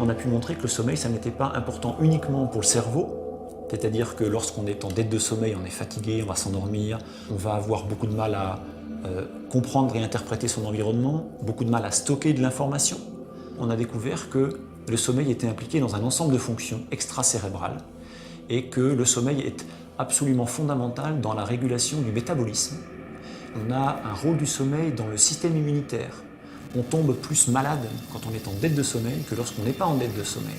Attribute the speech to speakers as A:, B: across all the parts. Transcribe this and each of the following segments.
A: on a pu montrer que le sommeil, ça n'était pas important uniquement pour le cerveau, c'est-à-dire que lorsqu'on est en dette de sommeil, on est fatigué, on va s'endormir, on va avoir beaucoup de mal à comprendre et interpréter son environnement, beaucoup de mal à stocker de l'information. On a découvert que le sommeil était impliqué dans un ensemble de fonctions extracérébrales et que le sommeil est absolument fondamental dans la régulation du métabolisme. On a un rôle du sommeil dans le système immunitaire. On tombe plus malade quand on est en dette de sommeil que lorsqu'on n'est pas en dette de sommeil.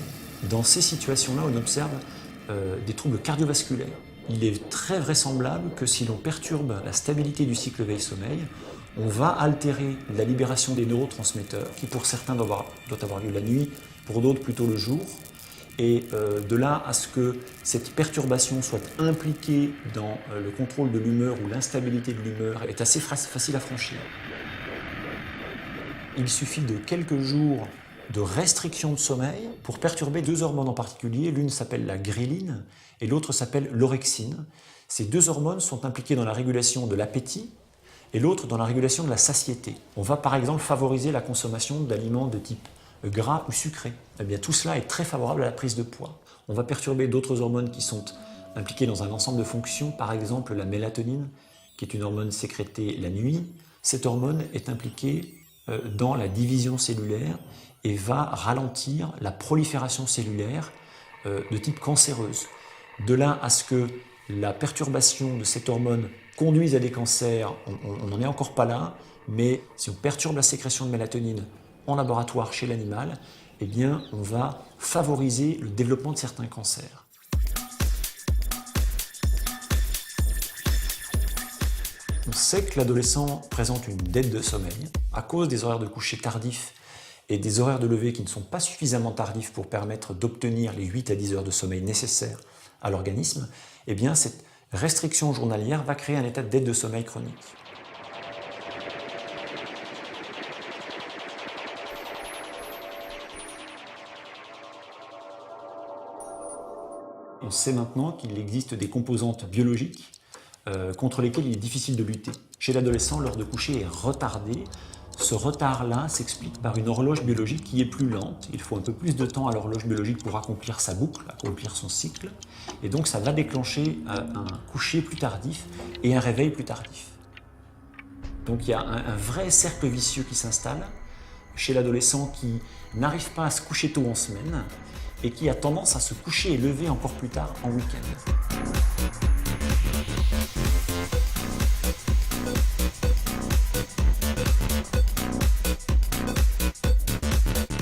A: Dans ces situations-là, on observe des troubles cardiovasculaires. Il est très vraisemblable que si l'on perturbe la stabilité du cycle veille-sommeil, on va altérer la libération des neurotransmetteurs, qui pour certains doit avoir lieu la nuit, pour d'autres plutôt le jour. Et de là à ce que cette perturbation soit impliquée dans le contrôle de l'humeur ou l'instabilité de l'humeur est assez facile à franchir. Il suffit de quelques jours de restriction de sommeil pour perturber deux hormones en particulier. L'une s'appelle la ghréline et l'autre s'appelle l'orexine. Ces deux hormones sont impliquées dans la régulation de l'appétit et l'autre dans la régulation de la satiété. On va par exemple favoriser la consommation d'aliments de type gras ou sucré. Eh bien, tout cela est très favorable à la prise de poids. On va perturber d'autres hormones qui sont impliquées dans un ensemble de fonctions, par exemple la mélatonine, qui est une hormone sécrétée la nuit. Cette hormone est impliquée dans la division cellulaire et va ralentir la prolifération cellulaire de type cancéreuse. De là à ce que la perturbation de cette hormone conduise à des cancers, on n'en est encore pas là, mais si on perturbe la sécrétion de mélatonine en laboratoire chez l'animal, eh bien, on va favoriser le développement de certains cancers. On sait que l'adolescent présente une dette de sommeil à cause des horaires de coucher tardifs et des horaires de lever qui ne sont pas suffisamment tardifs pour permettre d'obtenir les 8 à 10 heures de sommeil nécessaires à l'organisme. Eh bien, cette restriction journalière va créer un état de dette de sommeil chronique. On sait maintenant qu'il existe des composantes biologiques contre lesquelles il est difficile de lutter. Chez l'adolescent, l'heure de coucher est retardée. Ce retard-là s'explique par une horloge biologique qui est plus lente. Il faut un peu plus de temps à l'horloge biologique pour accomplir sa boucle, accomplir son cycle. Et donc ça va déclencher un coucher plus tardif et un réveil plus tardif. Donc il y a un vrai cercle vicieux qui s'installe chez l'adolescent qui n'arrive pas à se coucher tôt en semaine et qui a tendance à se coucher et lever encore plus tard en week-end.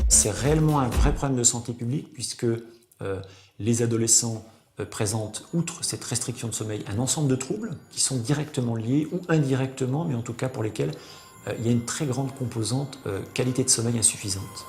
A: C'est réellement un vrai problème de santé publique puisque les adolescents présentent, outre cette restriction de sommeil, un ensemble de troubles qui sont directement liés ou indirectement, mais en tout cas pour lesquels il y a une très grande composante qualité de sommeil insuffisante.